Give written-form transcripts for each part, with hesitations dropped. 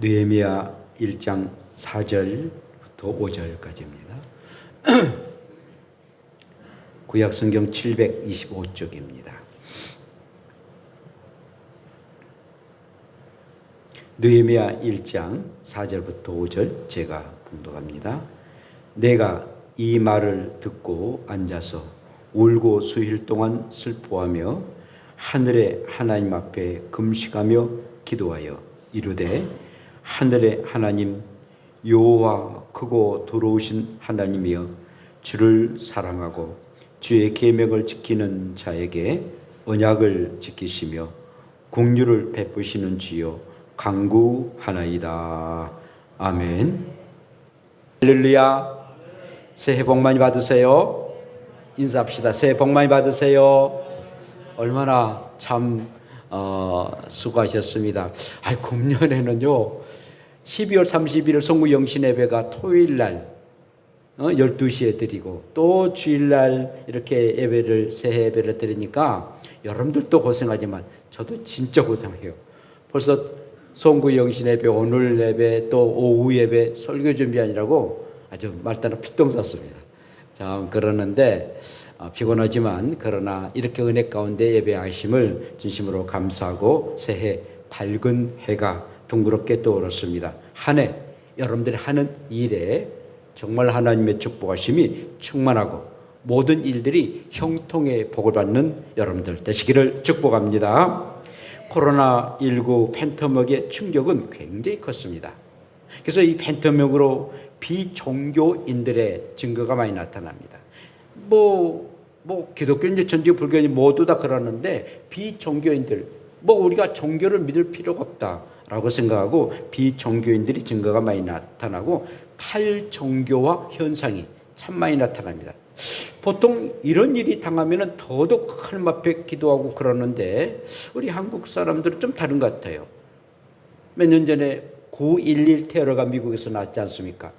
느헤미야 1장 4절부터 5절까지입니다. 구약성경 725쪽입니다. 느헤미야 1장 4절부터 5절 제가 봉독합니다. 내가 이 말을 듣고 앉아서 울고 수일 동안 슬퍼하며 하늘의 하나님 앞에 금식하며 기도하여 이르되 하늘의 하나님 여호와 크고 도로우신 하나님이여 주를 사랑하고 주의 계명을 지키는 자에게 언약을 지키시며 긍휼을 베푸시는 주여 간구하나이다. 아멘. 할렐루야. 새해 복 많이 받으세요. 인사합시다. 새해 복 많이 받으세요. 얼마나 참 수고하셨습니다. 금년에는요 12월 31일 성구 영신 예배가 토요일날 12시에 드리고 또 주일날 이렇게 예배를 새해 예배를 드리니까 여러분들도 고생하지만 저도 진짜 고생해요. 벌써 성구 영신 예배, 오늘 예배, 또 오후 예배 설교 준비하느라고 아주 말따라 피똥 쌌습니다. 참 그러는데 피곤하지만 그러나 이렇게 은혜 가운데 예배하심을 진심으로 감사하고 새해 밝은 해가 둥그렇게 떠오르습니다. 한 해 여러분들이 하는 일에 정말 하나님의 축복하심이 충만하고 모든 일들이 형통의 복을 받는 여러분들 되시기를 축복합니다. 코로나19 팬데믹의 충격은 굉장히 컸습니다. 그래서 이 팬데믹으로 비종교인들의 증거가 많이 나타납니다. 기독교인지 천주교 불교인지 모두 다 그러는데 비종교인들 우리가 종교를 믿을 필요가 없다라고 생각하고 비종교인들이 증거가 많이 나타나고 탈종교화 현상이 참 많이 나타납니다. 보통 이런 일이 당하면 더더욱 하나님 앞에 기도하고 그러는데 우리 한국 사람들은 좀 다른 것 같아요. 몇 년 전에 9.11 테러가 미국에서 났지 않습니까?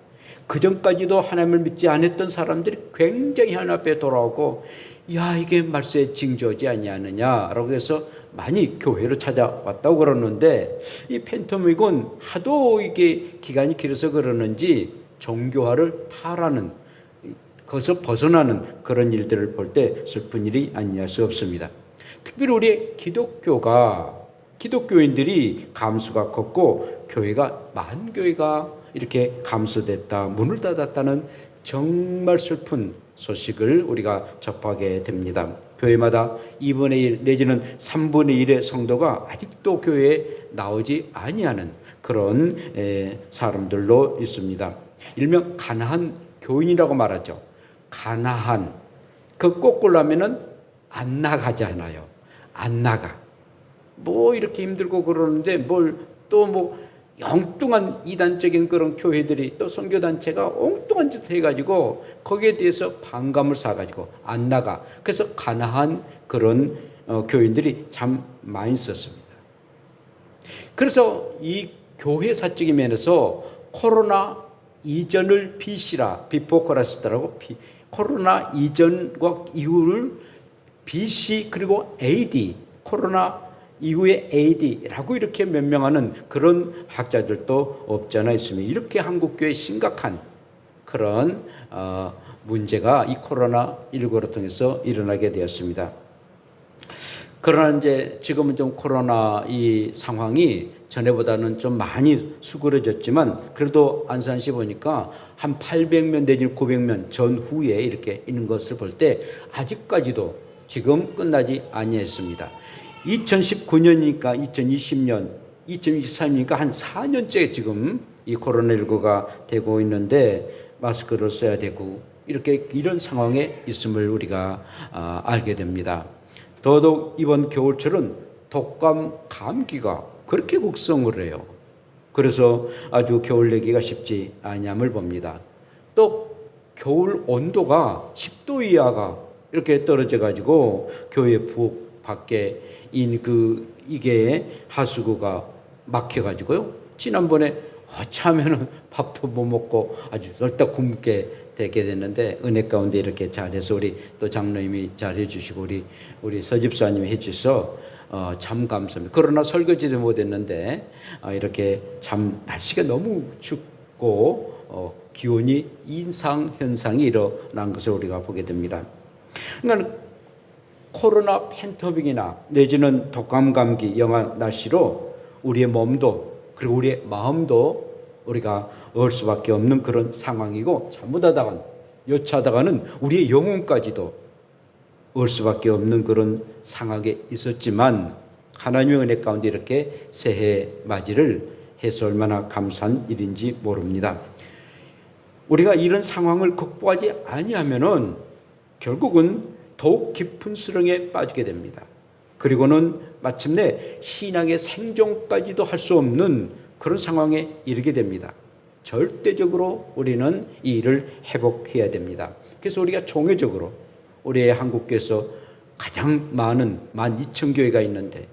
그 전까지도 하나님을 믿지 않았던 사람들이 굉장히 하나님 앞에 돌아오고 이게 말세의 징조지 아니하느냐라고 해서 많이 교회로 찾아왔다고 그러는데 이 팬데믹은 하도 이게 기간이 길어서 그러는지 종교화를 탈하는 거기서 벗어나는 그런 일들을 볼 때 슬픈 일이 아니할 수 없습니다. 특별히 우리 기독교인들이 감수가 컸고 교회가 만교회가 이렇게 감소됐다, 문을 닫았다는 정말 슬픈 소식을 우리가 접하게 됩니다. 교회마다 2분의 1 내지는 3분의 1의 성도가 아직도 교회에 나오지 아니하는 그런 사람들로 있습니다. 일명 가나안 교인이라고 말하죠. 가나안 그 거꾸로 하면은 안 나가잖아요. 안 나가. 이렇게 힘들고 그러는데 엉뚱한 이단적인 그런 교회들이 또 선교단체가 엉뚱한 짓을 해가지고 거기에 대해서 반감을 사가지고 안 나가. 그래서 가나안 그런 교인들이 참 많이 있었습니다. 그래서 이 교회 사적인 면에서 코로나 이전을 BC라, 비포 코라스라고 코로나 이전과 이후를 BC 그리고 AD, 코로나 이후에 AD라고 이렇게 명명하는 그런 학자들도 없지 않아 있습니다. 이렇게 한국교회에 심각한 그런 문제가 이 코로나19로 통해서 일어나게 되었습니다. 그러나 이제 지금은 좀 코로나 이 상황이 전에보다는 좀 많이 수그러졌지만 그래도 안산시 보니까 한 800명 내지 900명 전후에 이렇게 있는 것을 볼 때 아직까지도 지금 끝나지 아니했습니다. 2019년이니까 2020년, 2023년이니까 한 4년째 지금 이 코로나19가 되고 있는데 마스크를 써야 되고 이런 상황에 있음을 우리가 알게 됩니다. 더더욱 이번 겨울철은 독감, 감기가 그렇게 극성을 해요. 그래서 아주 겨울 내기가 쉽지 않음을 봅니다. 또 겨울 온도가 10도 이하가 이렇게 떨어져 가지고 교회 부엌 밖에 이게 하수구가 막혀 가지고요. 지난번에 참으면은 밥도 못 먹고 아주 널딱 굶게 되게 됐는데 은혜 가운데 이렇게 잘해서 우리 또 장로님이 잘해 주시고 우리 서집사님이 해 주셔서 참 감사합니다. 그러나 설거지도 못했는데 이렇게 참 날씨가 너무 춥고 기온이 인상 현상이 일어난 것을 우리가 보게 됩니다. 그러니까 코로나 팬터빙이나 내지는 독감 감기 영하 날씨로 우리의 몸도 그리고 우리의 마음도 우리가 얻을 수밖에 없는 그런 상황이고, 잘못하다가는 여차하다가는 우리의 영혼까지도 얻을 수밖에 없는 그런 상황에 있었지만, 하나님의 은혜 가운데 이렇게 새해 맞이를 해서 얼마나 감사한 일인지 모릅니다. 우리가 이런 상황을 극복하지 아니하면은 결국은 더욱 깊은 수렁에 빠지게 됩니다. 그리고는 마침내 신앙의 생존까지도 할 수 없는 그런 상황에 이르게 됩니다. 절대적으로 우리는 이 일을 회복해야 됩니다. 그래서 우리가 종교적으로 우리의 한국교회에서 가장 많은 12,000교회가 있는데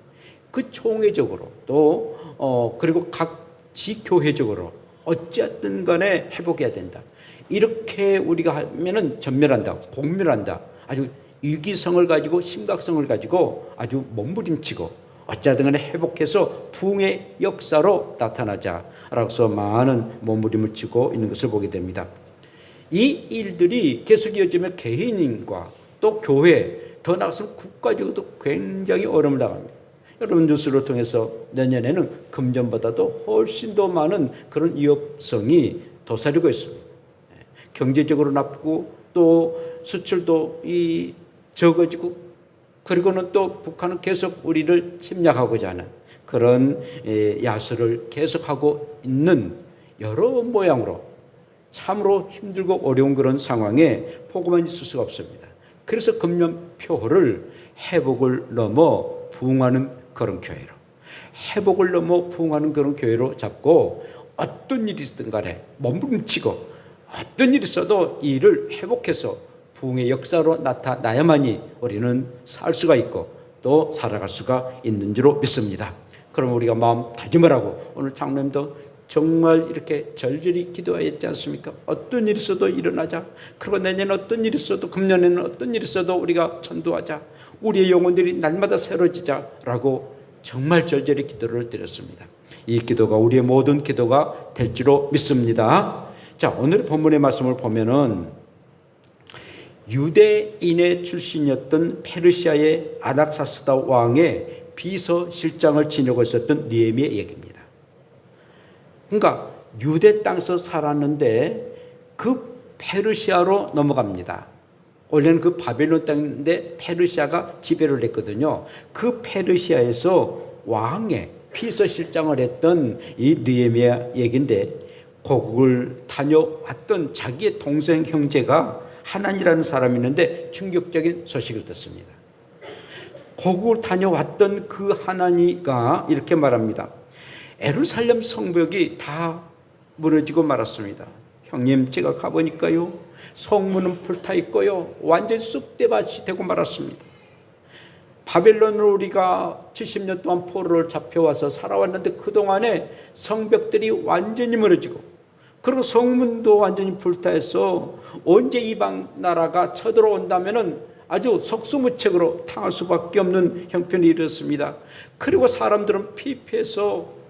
그 총회적으로 또 그리고 각 지교회적으로 어찌하든 간에 회복해야 된다. 이렇게 우리가 하면은 전멸한다, 공멸한다. 아주 위기성을 가지고 심각성을 가지고 아주 몸부림치고 어찌하든 간에 회복해서 부흥의 역사로 나타나자라고 해서 많은 몸부림을 치고 있는 것을 보게 됩니다. 이 일들이 계속 이어지면 개인과 또 교회, 더 나아가서 국가적으로도 굉장히 어려움을 당합니다. 여러분 뉴스를 통해서 내년에는 금년보다도 훨씬 더 많은 그런 위협성이 도사리고 있습니다. 경제적으로 나쁘고 또 수출도 적어지고, 그리고는 또 북한은 계속 우리를 침략하고자 하는 그런 야수를 계속하고 있는 여러 모양으로 참으로 힘들고 어려운 그런 상황에 보고만 있을 수가 없습니다. 그래서 금년표를 회복을 넘어 부흥하는 그런 교회로, 회복을 넘어 부흥하는 그런 교회로 잡고 어떤 일이 있든 간에 몸부림치고 어떤 일이 있어도 이 일을 회복해서 부흥의 역사로 나타나야만이 우리는 살 수가 있고 또 살아갈 수가 있는 줄로 믿습니다. 그럼 우리가 마음 다짐을 하고, 오늘 장로님도 정말 이렇게 절절히 기도하였지 않습니까? 어떤 일이 있어도 일어나자. 그리고 내년에 어떤 일이 있어도, 금년에는 어떤 일이 있어도 우리가 전도하자. 우리의 영혼들이 날마다 새로워지자라고 정말 절절히 기도를 드렸습니다. 이 기도가 우리의 모든 기도가 될 줄로 믿습니다. 자, 오늘 본문의 말씀을 보면은 유대인의 출신이었던 페르시아의 아닥사스다 왕의 비서실장을 지내고 있었던 느헤미야 얘기입니다. 그러니까 유대 땅에서 살았는데 그 페르시아로 넘어갑니다. 원래는 그 바벨론 땅인데 페르시아가 지배를 했거든요. 그 페르시아에서 왕의 비서실장을 했던 이 느헤미야 얘기인데, 고국을 다녀왔던 자기의 동생 형제가 하난이라는 사람이 있는데 충격적인 소식을 듣습니다. 고국을 다녀왔던 그 하난이가 이렇게 말합니다. 예루살렘 성벽이 다 무너지고 말았습니다. 형님, 제가 가보니까요, 성문은 불타 있고요, 완전히 쑥대밭이 되고 말았습니다. 바벨론으로 우리가 70년 동안 포로를 잡혀와서 살아왔는데 그동안에 성벽들이 완전히 무너지고, 그리고 성문도 완전히 불타해서 언제 이방 나라가 쳐들어온다면은 아주 속수무책으로 당할 수밖에 없는 형편이 이르렀습니다. 그리고 사람들은 피폐해서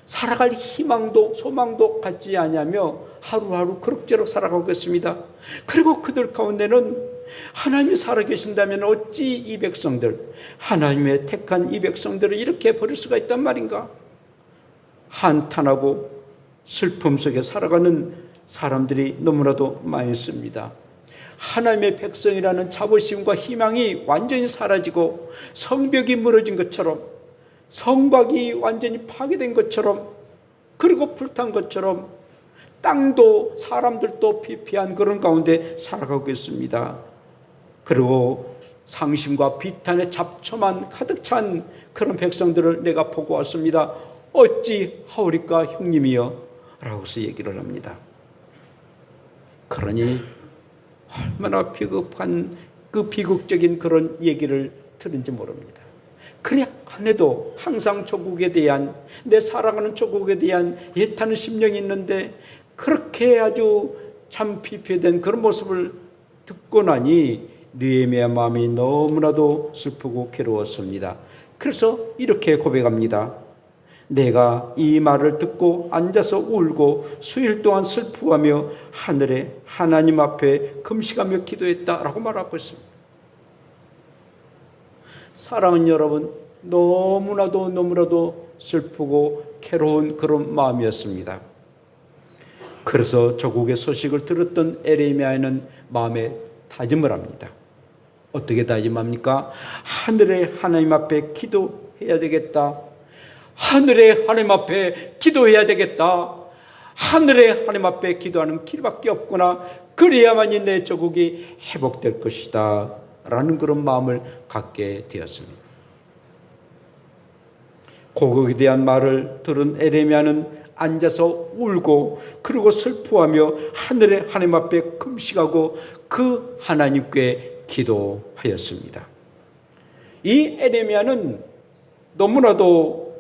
살아갈 희망도 소망도 갖지 아니하며 하루하루 그럭저럭 살아가고 있습니다. 그리고 그들 가운데는 하나님이 살아계신다면 어찌 이 백성들, 하나님의 택한 이 백성들을 이렇게 버릴 수가 있단 말인가? 한탄하고 슬픔 속에 살아가는 사람들이 너무나도 많이 있습니다. 하나님의 백성이라는 자부심과 희망이 완전히 사라지고 성벽이 무너진 것처럼, 성곽이 완전히 파괴된 것처럼, 그리고 불탄 것처럼 땅도 사람들도 피폐한 그런 가운데 살아가고 있습니다. 그리고 상심과 비탄에 잡초만 가득 찬 그런 백성들을 내가 보고 왔습니다. 어찌 하오리까 형님이여? 라고서 얘기를 합니다. 그러니 얼마나 비겁한 그 비극적인 그런 얘기를 들은지 모릅니다. 그래 안 해도 항상 조국에 대한, 내 사랑하는 조국에 대한 애타는 심령이 있는데 그렇게 아주 참 피폐된 그런 모습을 듣고 나니 느헤미야 마음이 너무나도 슬프고 괴로웠습니다. 그래서 이렇게 고백합니다. 내가 이 말을 듣고 앉아서 울고 수일 동안 슬퍼하며 하늘의 하나님 앞에 금식하며 기도했다라고 말하고 있습니다. 사랑하는 여러분, 너무나도 슬프고 괴로운 그런 마음이었습니다. 그래서 조국의 소식을 들었던 에레미야는 마음에 다짐을 합니다. 어떻게 다짐합니까? 하늘의 하나님 앞에 기도해야 되겠다. 하늘의 하나님 앞에 기도해야 되겠다. 하늘의 하나님 앞에 기도하는 길밖에 없구나. 그래야만이 내 조국이 회복될 것이다 라는 그런 마음을 갖게 되었습니다. 고국에 대한 말을 들은 에레미야는 앉아서 울고 그리고 슬퍼하며 하늘의 하나님 앞에 금식하고 그 하나님께 기도하였습니다. 이 에레미야는 너무나도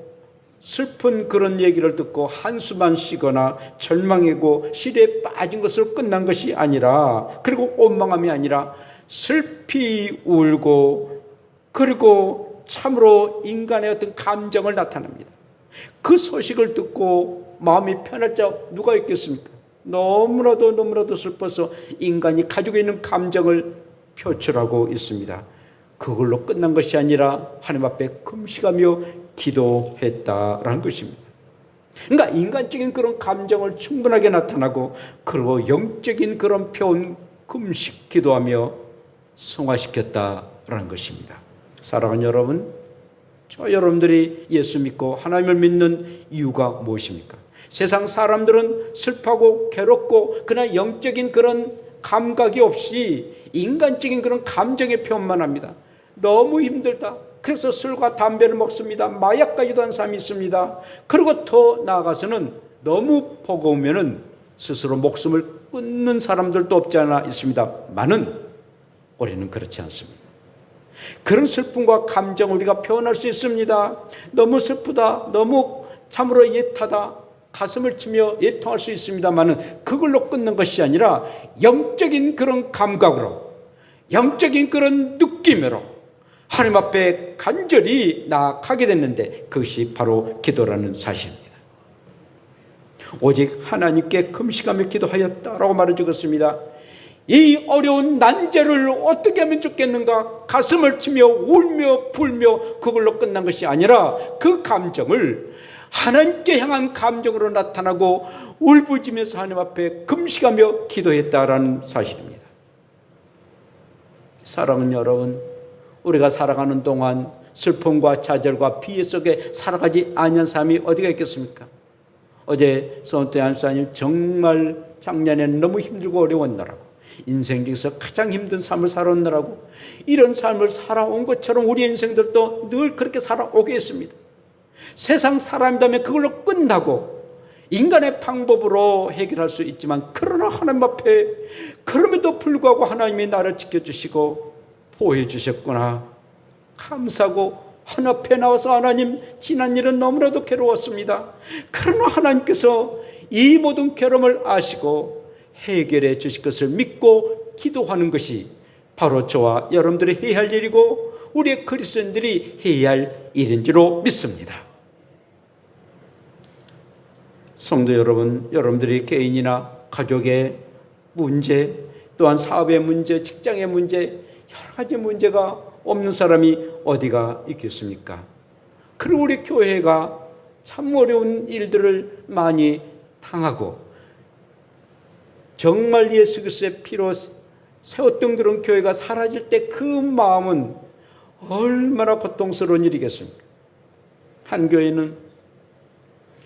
슬픈 그런 얘기를 듣고 한숨만 쉬거나 절망하고 시대에 빠진 것으로 끝난 것이 아니라, 그리고 원망함이 아니라 슬피 울고 그리고 참으로 인간의 어떤 감정을 나타냅니다. 그 소식을 듣고 마음이 편할 자 누가 있겠습니까? 너무나도 슬퍼서 인간이 가지고 있는 감정을 표출하고 있습니다. 그걸로 끝난 것이 아니라 하나님 앞에 금식하며 기도했다라는 것입니다. 그러니까 인간적인 그런 감정을 충분하게 나타나고 그리고 영적인 그런 표현 금식 기도하며 성화시켰다라는 것입니다. 사랑하는 여러분, 저 여러분들이 예수 믿고 하나님을 믿는 이유가 무엇입니까? 세상 사람들은 슬퍼하고 괴롭고 그러나 영적인 그런 감각이 없이 인간적인 그런 감정의 표현만 합니다. 너무 힘들다. 그래서 술과 담배를 먹습니다. 마약까지도 한 사람이 있습니다. 그리고 더 나아가서는 너무 버거우면 스스로 목숨을 끊는 사람들도 없지 않아 있습니다. 많은 우리는 그렇지 않습니다. 그런 슬픔과 감정을 우리가 표현할 수 있습니다. 너무 슬프다, 너무 참으로 애타다, 가슴을 치며 애통할 수 있습니다만은 그걸로 끊는 것이 아니라 영적인 그런 감각으로, 영적인 그런 느낌으로 하나님 앞에 간절히 나아가게 됐는데 그것이 바로 기도라는 사실입니다. 오직 하나님께 금식하며 기도하였다라고 말해 주었습니다. 이 어려운 난제를 어떻게 하면 좋겠는가? 가슴을 치며 울며 불며 그걸로 끝난 것이 아니라 그 감정을 하나님께 향한 감정으로 나타나고 울부짖으면서 하나님 앞에 금식하며 기도했다라는 사실입니다. 사랑하는 여러분, 우리가 살아가는 동안 슬픔과 좌절과 피해 속에 살아가지 아니한 사람이 어디가 있겠습니까? 어제 손태 한사님 정말 작년에는 너무 힘들고 어려웠느라고, 인생 중에서 가장 힘든 삶을 살아오느라고, 이런 삶을 살아온 것처럼 우리 인생들도 늘 그렇게 살아오게 했습니다. 세상 사람이라면 그걸로 끝나고 인간의 방법으로 해결할 수 있지만, 그러나 하나님 앞에 그럼에도 불구하고 하나님이 나를 지켜주시고 보호해 주셨구나, 감사하고 하나님 앞에 나와서 하나님, 지난 일은 너무나도 괴로웠습니다. 그러나 하나님께서 이 모든 괴로움을 아시고 해결해 주실 것을 믿고 기도하는 것이 바로 저와 여러분들이 해야 할 일이고 우리의 그리스도인들이 해야 할 일인 줄로 믿습니다. 성도 여러분, 여러분들이 개인이나 가족의 문제, 또한 사업의 문제, 직장의 문제, 여러 가지 문제가 없는 사람이 어디가 있겠습니까? 그리고 우리 교회가 참 어려운 일들을 많이 당하고 정말 예수 그리스도의 피로 세웠던 그런 교회가 사라질 때 그 마음은 얼마나 고통스러운 일이겠습니까? 한 교회는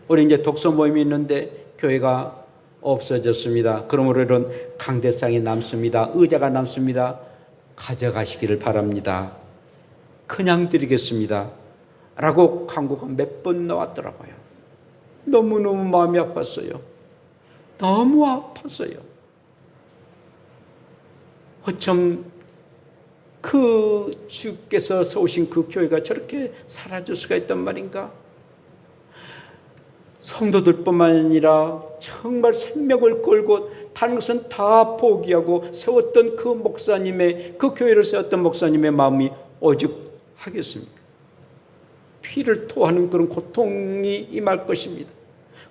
우리 이제 독서 모임이 있는데 교회가 없어졌습니다. 그러므로 이런 강대상이 남습니다. 의자가 남습니다. 가져가시기를 바랍니다. 그냥 드리겠습니다 라고 광고가 몇 번 나왔더라고요. 너무너무 마음이 아팠어요. 너무 아팠어요. 어쩜 그 주께서 세우신 그 교회가 저렇게 사라질 수가 있단 말인가? 성도들뿐만 아니라 정말 생명을 걸고 다른 것은 다 포기하고 세웠던 그 목사님의, 그 교회를 세웠던 목사님의 마음이 오죽하겠습니까? 피를 토하는 그런 고통이 임할 것입니다.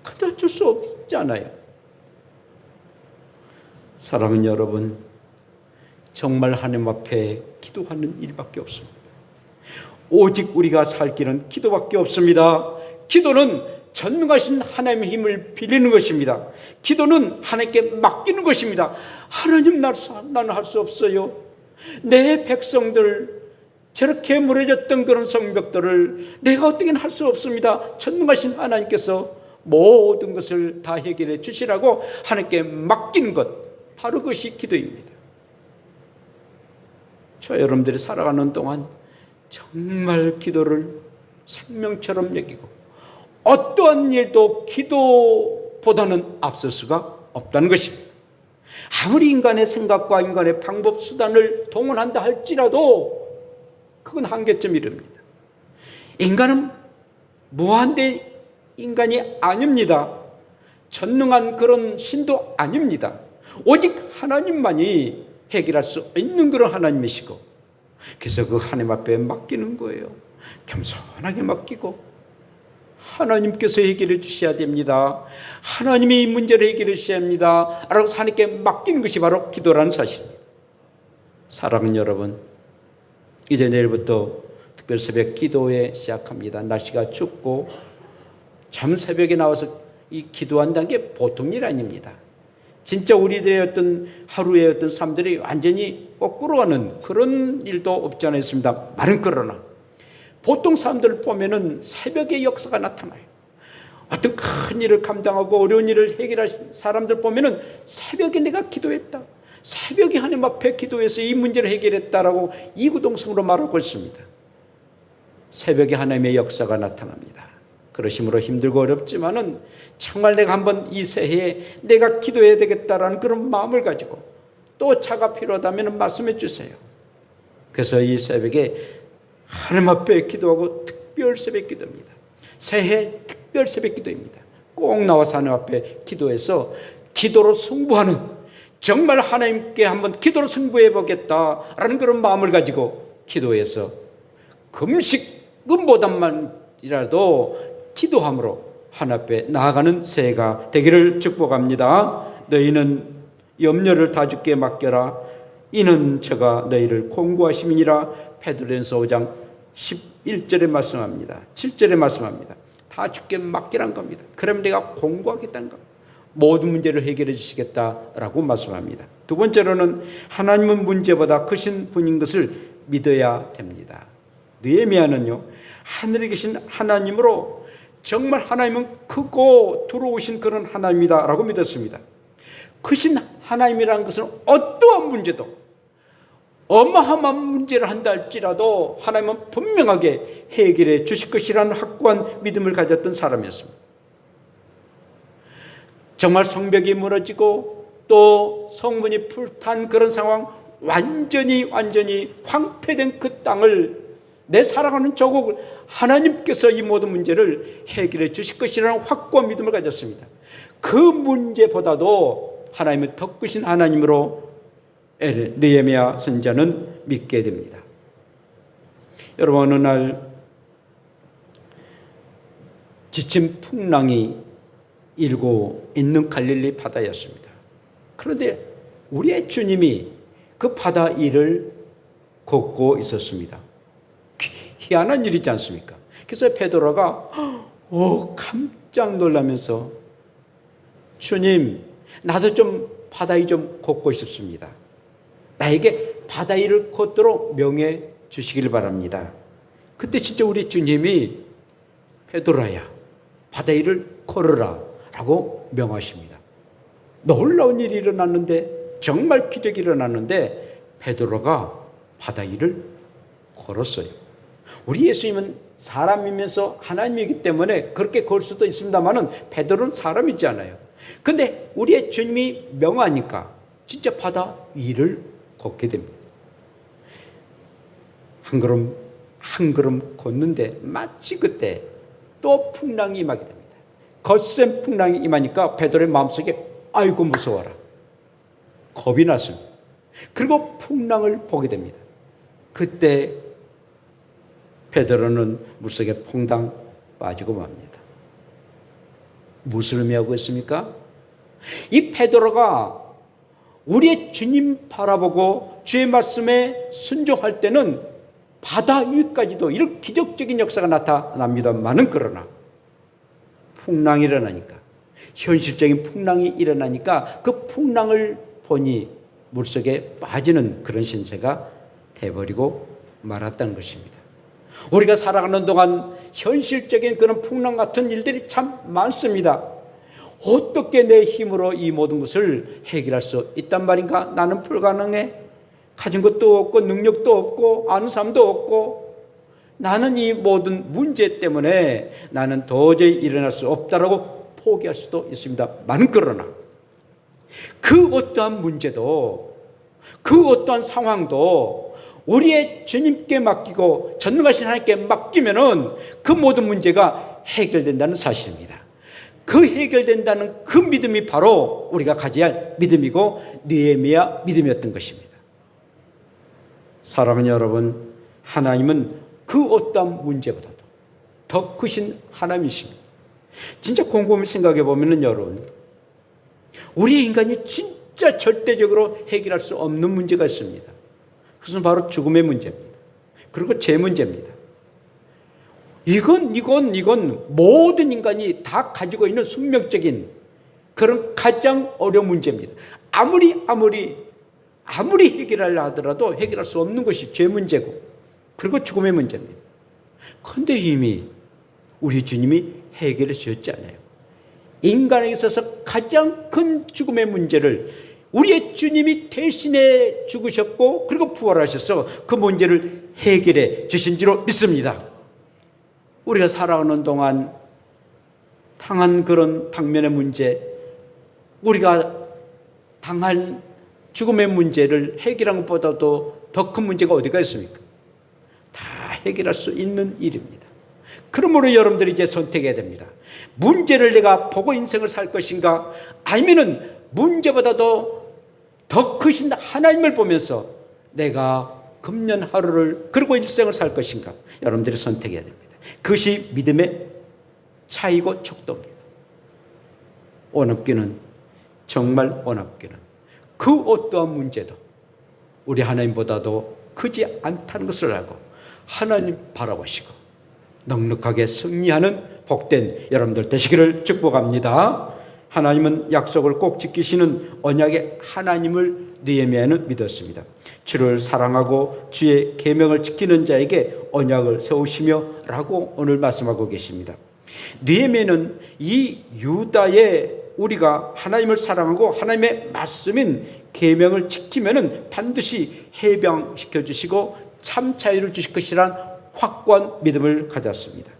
근데 어쩔 수 없잖아요. 사랑하는 여러분, 정말 하나님 앞에 기도하는 일밖에 없습니다. 오직 우리가 살 길은 기도밖에 없습니다. 기도는 전능하신 하나님의 힘을 빌리는 것입니다. 기도는 하나님께 맡기는 것입니다. 하나님, 나는 할 수 없어요. 내 백성들 저렇게 무너졌던 그런 성벽들을 내가 어떻게는 할 수 없습니다. 전능하신 하나님께서 모든 것을 다 해결해 주시라고 하나님께 맡기는 것, 바로 그것이 기도입니다. 저 여러분들이 살아가는 동안 정말 기도를 생명처럼 여기고 어떠한 일도 기도보다는 앞설 수가 없다는 것입니다. 아무리 인간의 생각과 인간의 방법, 수단을 동원한다 할지라도 그건 한계점이 이릅니다. 인간은 무한대 인간이 아닙니다. 전능한 그런 신도 아닙니다. 오직 하나님만이 해결할 수 있는 그런 하나님이시고, 그래서 그 하나님 앞에 맡기는 거예요. 겸손하게 맡기고 하나님께서 해결해 주셔야 됩니다. 하나님이 이 문제를 해결해 주셔야 합니다 라고 하나님께 맡기는 것이 바로 기도라는 사실입니다. 사랑하는 여러분, 이제 내일부터 특별 새벽 기도회 시작합니다. 날씨가 춥고 참 새벽에 나와서 이 기도한다는 게 보통 일 아닙니다. 진짜 우리들의 어떤 하루의 어떤 삶들이 완전히 거꾸로 가는 그런 일도 없지 않아 있습니다. 말은 그러나 보통 사람들을 보면은 새벽의 역사가 나타나요. 어떤 큰 일을 감당하고 어려운 일을 해결할 사람들 보면은 새벽에 내가 기도했다, 새벽에 하나님 앞에 기도해서 이 문제를 해결했다라고 이구동성으로 말하고 있습니다. 새벽에 하나님의 역사가 나타납니다. 그러심으로 힘들고 어렵지만은 정말 내가 한번 이 새해에 내가 기도해야 되겠다라는 그런 마음을 가지고 또 차가 필요하다면 말씀해 주세요. 그래서 이 새벽에 하나님 앞에 기도하고 특별 새벽 기도입니다. 새해 특별 새벽 기도입니다. 꼭 나와서 하나님 앞에 기도해서 기도로 승부하는, 정말 하나님께 한번 기도로 승부해 보겠다라는 그런 마음을 가지고 기도해서 금식음보다만이라도 기도함으로 하나님 앞에 나아가는 새해가 되기를 축복합니다. 너희는 염려를 다 주께 맡겨라. 이는 저가 너희를 공고하심이니라. 베드로전서 5장 11절에 말씀합니다. 7절에 말씀합니다. 다 주께 맡기란 겁니다. 그러면 내가 공고하겠다는 겁니다. 모든 문제를 해결해 주시겠다라고 말씀합니다. 두 번째로는 하나님은 문제보다 크신 분인 것을 믿어야 됩니다. 느헤미야는요, 하늘에 계신 하나님으로 정말 하나님은 크고 두려우신 그런 하나님이다 라고 믿었습니다. 크신 하나님이라는 것은 어떠한 문제도, 어마어마한 문제를 한다 할지라도 하나님은 분명하게 해결해 주실 것이라는 확고한 믿음을 가졌던 사람이었습니다. 정말 성벽이 무너지고 또 성문이 불탄 그런 상황, 완전히 황폐된 그 땅을, 내 살아가는 조국을 하나님께서 이 모든 문제를 해결해 주실 것이라는 확고한 믿음을 가졌습니다. 그 문제보다도 하나님은 더 크신 하나님으로 느헤미야 선지자는 믿게 됩니다. 여러분, 어느 날 지친 풍랑이 일고 있는 갈릴리 바다였습니다. 그런데 우리의 주님이 그 바다 위를 걷고 있었습니다. 희한한 일이지 않습니까? 그래서 베드로가 깜짝 놀라면서, 주님, 나도 좀 바다 위 좀 걷고 싶습니다. 나에게 바다 위를 걷도록 명해 주시길 바랍니다. 그때 진짜 우리 주님이 베드로야, 바다 위를 걸어라 라고 명하십니다. 놀라운 일이 일어났는데, 정말 기적이 일어났는데 베드로가 바다 위를 걸었어요. 우리 예수님은 사람이면서 하나님이기 때문에 그렇게 걸 수도 있습니다만은 베드로는 사람이지 않아요. 근데 우리의 주님이 명하니까 진짜 바다 위를 걷게 됩니다. 한 걸음 걷는데 마치 그때 또 풍랑이 임하게 됩니다. 거센 풍랑이 임하니까 베드로의 마음속에 아이고 무서워라, 겁이 났습니다. 그리고 풍랑을 보게 됩니다. 그때 베드로는 물속에 퐁당 빠지고 맙니다. 무슨 의미하고 있습니까? 이 베드로가 우리의 주님 바라보고 주의 말씀에 순종할 때는 바다 위까지도 이런 기적적인 역사가 나타납니다만은, 그러나 풍랑이 일어나니까, 현실적인 풍랑이 일어나니까 그 풍랑을 보니 물속에 빠지는 그런 신세가 돼버리고 말았다는 것입니다. 우리가 살아가는 동안 현실적인 그런 풍랑 같은 일들이 참 많습니다. 어떻게 내 힘으로 이 모든 것을 해결할 수 있단 말인가? 나는 불가능해. 가진 것도 없고 능력도 없고 아는 사람도 없고 나는 이 모든 문제 때문에 나는 도저히 일어날 수 없다라고 포기할 수도 있습니다. 그러나 그 어떠한 문제도, 그 어떠한 상황도 우리의 주님께 맡기고 전능하신 하나님께 맡기면은 그 모든 문제가 해결된다는 사실입니다. 그 해결된다는 그 믿음이 바로 우리가 가져야 할 믿음이고 느헤미야 믿음이었던 것입니다. 사랑하는 여러분, 하나님은 그 어떠한 문제보다도 더 크신 하나님이십니다. 진짜 곰곰이 생각해 보면은 여러분, 우리 인간이 진짜 절대적으로 해결할 수 없는 문제가 있습니다. 그것은 바로 죽음의 문제입니다. 그리고 죄 문제입니다. 이건 모든 인간이 다 가지고 있는 숙명적인 그런 가장 어려운 문제입니다. 아무리 해결하려 하더라도 해결할 수 없는 것이 죄 문제고, 그리고 죽음의 문제입니다. 그런데 이미 우리 주님이 해결해 주셨지 않아요? 인간에 있어서 가장 큰 죽음의 문제를 우리의 주님이 대신해 죽으셨고, 그리고 부활하셔서 그 문제를 해결해 주신 줄로 믿습니다. 우리가 살아가는 동안 당한 그런 당면의 문제, 우리가 당한 죽음의 문제를 해결한 것보다도 더 큰 문제가 어디가 있습니까? 다 해결할 수 있는 일입니다. 그러므로 여러분들이 이제 선택해야 됩니다. 문제를 내가 보고 인생을 살 것인가, 아니면은 문제보다도 더 크신 하나님을 보면서 내가 금년 하루를 그리고 일생을 살 것인가, 여러분들이 선택해야 됩니다. 그것이 믿음의 차이고 척도입니다. 원없기는, 정말 원없기는 그 어떠한 문제도 우리 하나님보다도 크지 않다는 것을 알고 하나님 바라보시고 넉넉하게 승리하는 복된 여러분들 되시기를 축복합니다. 하나님은 약속을 꼭 지키시는 언약의 하나님을 느헤미야는 믿었습니다. 주를 사랑하고 주의 계명을 지키는 자에게 언약을 세우시며 라고 오늘 말씀하고 계십니다. 느헤미야는 이 유다의 우리가 하나님을 사랑하고 하나님의 말씀인 계명을 지키면은 반드시 해방시켜 주시고 참 자유를 주실 것이란 확고한 믿음을 가졌습니다.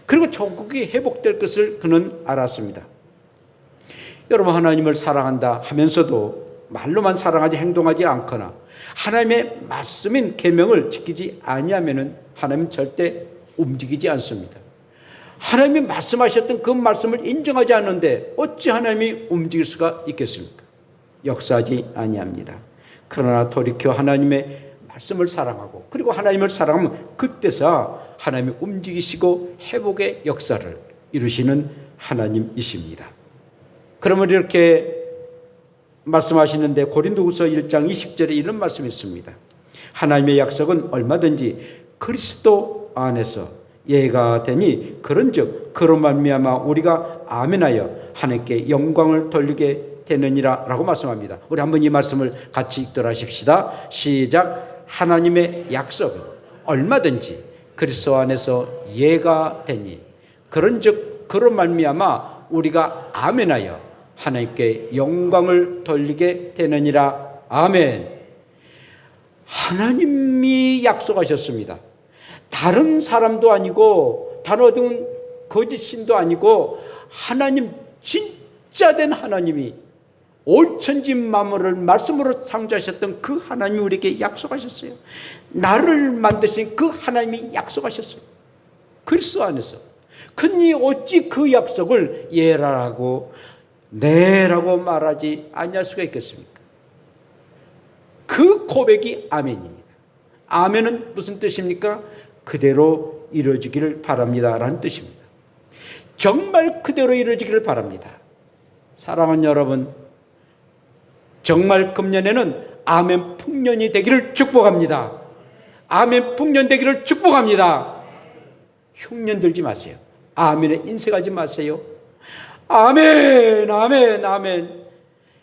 그리고 조국이 회복될 것을 그는 알았습니다. 여러분, 하나님을 사랑한다 하면서도 말로만 사랑하지 행동하지 않거나 하나님의 말씀인 계명을 지키지 아니하면은 하나님은 절대 움직이지 않습니다. 하나님이 말씀하셨던 그 말씀을 인정하지 않는데 어찌 하나님이 움직일 수가 있겠습니까? 역사하지 아니합니다. 그러나 돌이켜 하나님의 말씀을 사랑하고 그리고 하나님을 사랑하면 그때서 하나님이 움직이시고 회복의 역사를 이루시는 하나님이십니다. 그러면 이렇게 말씀하시는데 고린도후서 1장 20절에 이런 말씀이 있습니다. 하나님의 약속은 얼마든지 그리스도 안에서 예가 되니 그런즉 그로 말미암아 우리가 아멘하여 하나님께 영광을 돌리게 되느니라 라고 말씀합니다. 우리 한번 이 말씀을 같이 읽도록 하십시다. 시작. 하나님의 약속은 얼마든지 그리스도 안에서 예가 되니 그런즉 그로 말미암아 우리가 아멘하여 하나님께 영광을 돌리게 되느니라. 아멘. 하나님이 약속하셨습니다. 다른 사람도 아니고 다른 어떤 거짓신도 아니고 하나님, 진짜 된 하나님이 올천지 만물을 말씀으로 창조하셨던 그 하나님이 우리에게 약속하셨어요. 나를 만드신 그 하나님이 약속하셨어요. 그리스도 안에서. 그니 어찌 그 약속을 예라라고 네라고 말하지 아니할 수가 있겠습니까? 그 고백이 아멘입니다. 아멘은 무슨 뜻입니까? 그대로 이루어지기를 바랍니다 라는 뜻입니다. 정말 그대로 이루어지기를 바랍니다. 사랑하는 여러분, 정말 금년에는 아멘 풍년이 되기를 축복합니다. 아멘 풍년 되기를 축복합니다. 흉년 들지 마세요. 아멘에 인색하지 마세요. 아멘, 아멘, 아멘.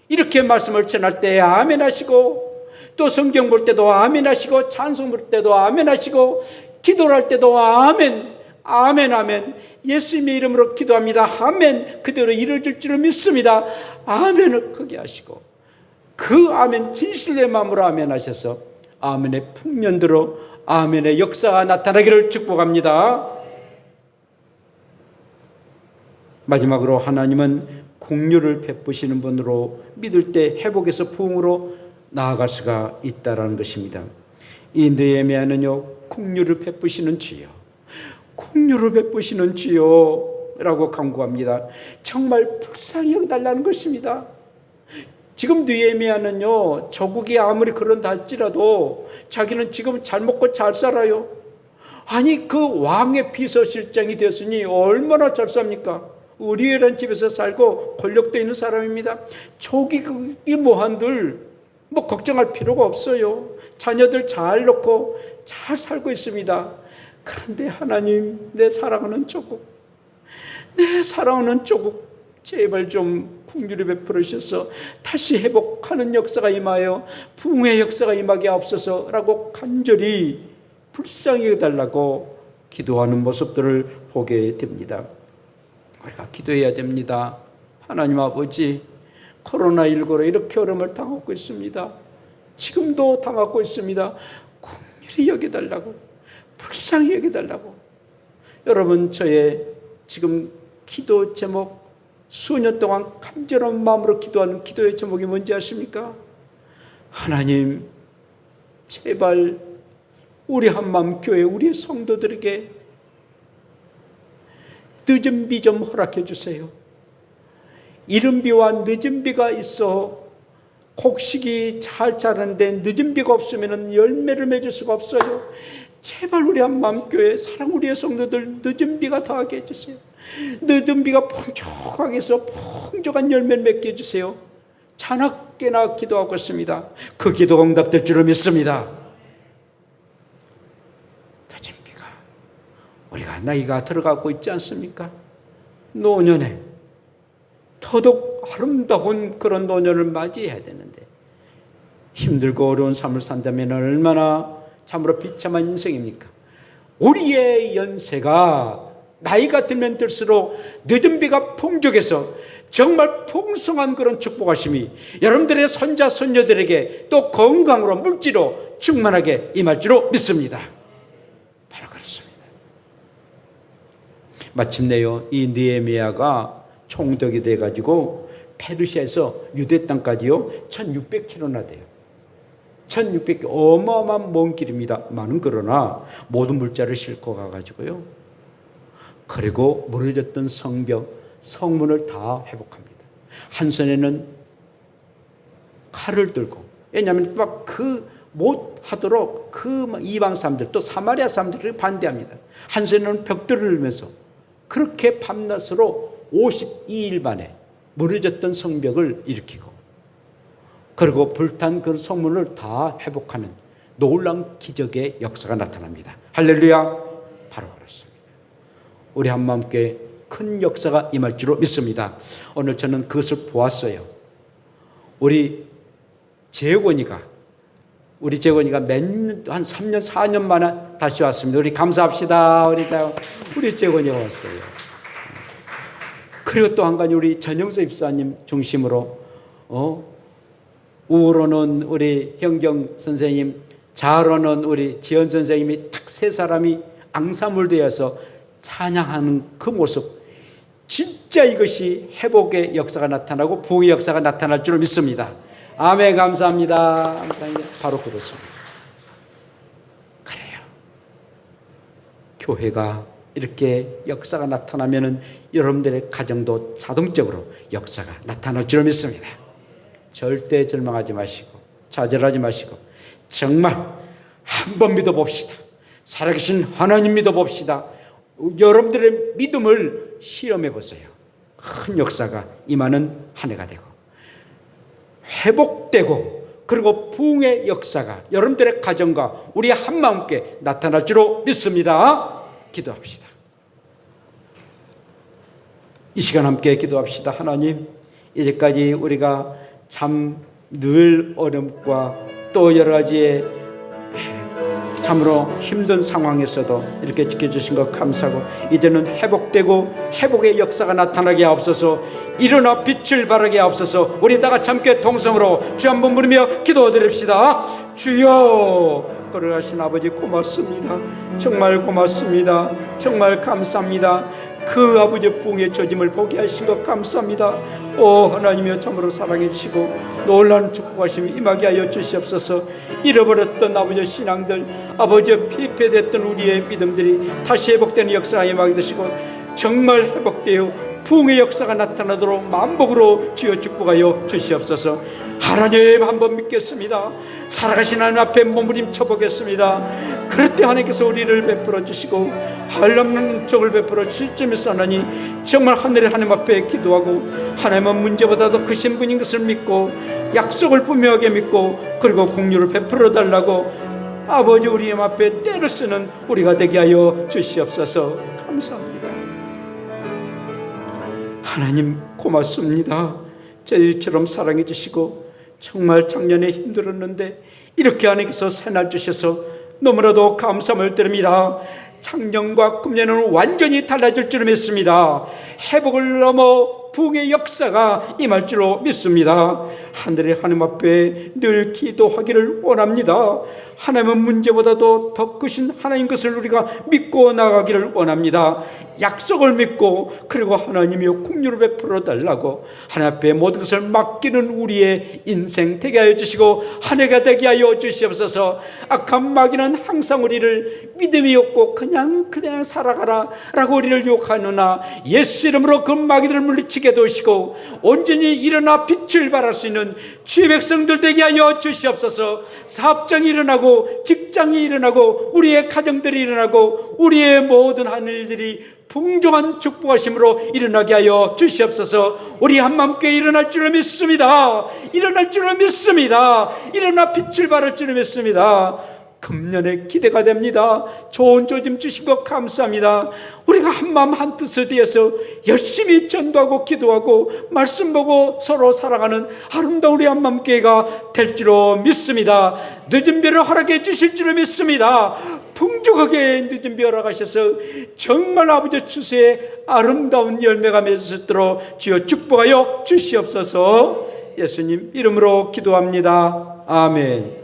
이렇게 말씀을 전할 때 아멘 하시고, 또 성경 볼 때도 아멘 하시고, 찬송 볼 때도 아멘 하시고, 기도를 할 때도 아멘, 아멘, 아멘. 예수님의 이름으로 기도합니다. 아멘. 그대로 이루어질 줄을 믿습니다. 아멘을 크게 하시고, 그 아멘 진실의 마음으로 아멘 하셔서 아멘의 풍년대로 아멘의 역사가 나타나기를 축복합니다. 마지막으로 하나님은 긍휼을 베푸시는 분으로 믿을 때 회복에서 부흥으로 나아갈 수가 있다라는 것입니다. 이 느헤미야는요, 긍휼을 베푸시는 주여, 긍휼을 베푸시는 주여라고 간구합니다. 정말 불쌍히 여겨달라는 것입니다. 지금 느헤미야는요, 조국이 아무리 그런다 할지라도 자기는 지금 잘 먹고 잘 살아요. 아니, 그 왕의 비서실장이 되었으니 얼마나 잘 삽니까? 의리란 집에서 살고 권력도 있는 사람입니다. 조국이 뭐한들 뭐 걱정할 필요가 없어요. 자녀들 잘 놓고 잘 살고 있습니다. 그런데 하나님, 내 사랑하는 조국, 내 사랑하는 조국, 제발 좀 긍휼히 베풀으셔서 다시 회복하는 역사가 임하여 부흥의 역사가 임하게 하옵소서라고 간절히 불쌍히 해달라고 기도하는 모습들을 보게 됩니다. 우리가 기도해야 됩니다. 하나님 아버지, 코로나19로 이렇게 어려움을 당하고 있습니다. 지금도 당하고 있습니다. 긍휼히 여겨달라고, 불쌍히 여겨달라고. 여러분, 저의 지금 기도 제목, 수년 동안 간절한 마음으로 기도하는 기도의 제목이 뭔지 아십니까? 하나님, 제발 우리 한마음교회, 우리 성도들에게 늦은 비 좀 허락해 주세요. 이른 비와 늦은 비가 있어 곡식이 잘 자라는데 늦은 비가 없으면 열매를 맺을 수가 없어요. 제발 우리 한마음교회, 사랑 우리의 성도들 늦은 비가 더하게 해주세요. 늦은 비가 풍족하게 해서 풍족한 열매를 맺게 해주세요. 자나깨나 기도하고 있습니다. 그 기도가 응답될 줄을 믿습니다. 늦은 비가, 우리가 나이가 들어가고 있지 않습니까? 노년에 더더욱 아름다운 그런 노년을 맞이해야 되는데 힘들고 어려운 삶을 산다면 얼마나 참으로 비참한 인생입니까? 우리의 연세가 나이가 들면 들수록 늦은 비가 풍족해서 정말 풍성한 그런 축복하심이 여러분들의 손자 손녀들에게 또 건강으로 물질로 충만하게 임할 줄로 믿습니다. 바로 그렇습니다. 마침내요, 이 느헤미야가 총독이 돼가지고 페르시아에서 유대 땅까지요 1600km나 돼요. 1600km, 어마어마한 먼 길입니다. 많은, 그러나 모든 물자를 싣고 가가지고요, 그리고 무너졌던 성벽, 성문을 다 회복합니다. 한 손에는 칼을 들고, 왜냐하면 막 그 못하도록 그 이방 사람들, 또 사마리아 사람들이 반대합니다. 한 손에는 벽돌을 들면서 그렇게 밤낮으로 52일 만에 무너졌던 성벽을 일으키고, 그리고 불탄 그 성문을 다 회복하는 놀라운 기적의 역사가 나타납니다. 할렐루야. 바로 그렇습니다. 우리 한마음께 큰 역사가 임할 줄로 믿습니다. 오늘 저는 그것을 보았어요. 우리 재건이가 한 3년 4년 만에 다시 왔습니다. 우리 감사합시다. 우리 재건이가 왔어요. 그리고 또 한 가지, 우리 전영서 입사님 중심으로 우로는 우리 현경 선생님, 좌로는 우리 지연 선생님이 딱 세 사람이 앙사물되어서 찬양하는 그 모습, 진짜 이것이 회복의 역사가 나타나고 부흥의 역사가 나타날 줄 믿습니다. 아멘. 감사합니다. 감사합니다. 바로 그렇습니다. 그래요. 교회가 이렇게 역사가 나타나면은 여러분들의 가정도 자동적으로 역사가 나타날 줄 믿습니다. 절대 절망하지 마시고 좌절하지 마시고 정말 한번 믿어봅시다. 살아계신 하나님 믿어봅시다. 여러분들의 믿음을 시험해 보세요. 큰 역사가 임하는 한 해가 되고 회복되고 그리고 부흥의 역사가 여러분들의 가정과 우리 한마음께 나타날 줄로 믿습니다. 기도합시다. 이 시간 함께 기도합시다. 하나님, 이제까지 우리가 참 늘 어려움과 또 여러 가지의 참으로 힘든 상황에서도 이렇게 지켜주신 것 감사하고, 이제는 회복되고 회복의 역사가 나타나게 하옵소서. 일어나 빛을 발하게 하옵소서. 우리 다 같이 함께 동성으로 주 한번 부르며 기도드립시다. 주여, 걸어가신 아버지 고맙습니다. 정말 고맙습니다. 정말 감사합니다. 그 아버지의 부흥의 조짐을 보게 하신 것 감사합니다. 오 하나님이여, 참으로 사랑해 주시고 놀라운 축복하심이 임하게 하여 주시옵소서. 잃어버렸던 아버지의 신앙들, 아버지의 피폐됐던 우리의 믿음들이 다시 회복되는 역사가 임하게 되시고 정말 회복되어 부흥의 역사가 나타나도록 만복으로 주여 축복하여 주시옵소서. 하나님 한번 믿겠습니다. 살아가신 하나님 앞에 몸부림쳐 보겠습니다. 그럴 때 하나님께서 우리를 베풀어 주시고 한없는 적을 베풀어 주실 점에서 하나님 정말 하늘의 하나님 앞에 기도하고, 하나님은 문제보다도 크신 분인 것을 믿고 약속을 분명하게 믿고 그리고 공유를 베풀어 달라고 아버지 우리 앞에 때를 쓰는 우리가 되게 하여 주시옵소서. 감사합니다. 하나님 고맙습니다. 저희처럼 사랑해 주시고 정말 작년에 힘들었는데 이렇게 하나님께서 새날 주셔서 너무나도 감사함을 드립니다. 작년과 금년은 완전히 달라질 줄 믿습니다. 회복을 넘어 부흥의 역사가 임할 줄로 믿습니다. 하늘의 하나님 앞에 늘 기도하기를 원합니다. 하나님은 문제보다도 더 크신 하나님 것을 우리가 믿고 나가기를 원합니다. 약속을 믿고 그리고 하나님이여 긍휼을 베풀어 달라고 하나님 앞에 모든 것을 맡기는 우리의 인생 되게 하여 주시고 한 해가 되게 하여 주시옵소서. 악한 마귀는 항상 우리를 믿음이 없고 그냥 살아가라 라고 우리를 유혹하느나 예수 이름으로 그 마귀들을 물리치게 도시고 온전히 일어나 빛을 발할 수 있는 주의 백성들 되게 하여 주시옵소서. 사업장이 일어나고 직장이 일어나고 우리의 가정들이 일어나고 우리의 모든 하늘들이 풍성한 축복하심으로 일어나게 하여 주시옵소서. 우리 한마음께 일어날 줄을 믿습니다. 일어날 줄을 믿습니다. 일어나 빛을 발할 줄을 믿습니다. 금년에 기대가 됩니다. 좋은 조짐 주신 것 감사합니다. 우리가 한마음 한뜻을 되어서 열심히 전도하고 기도하고 말씀 보고 서로 사랑하는 아름다운 우리 한마음교회가 될 줄로 믿습니다. 늦은 별을 허락해 주실 줄을 믿습니다. 풍족하게 늦은 별 허락하셔서 정말 아버지 추수의 아름다운 열매가 맺을 수 있도록 주여 축복하여 주시옵소서. 예수님 이름으로 기도합니다. 아멘.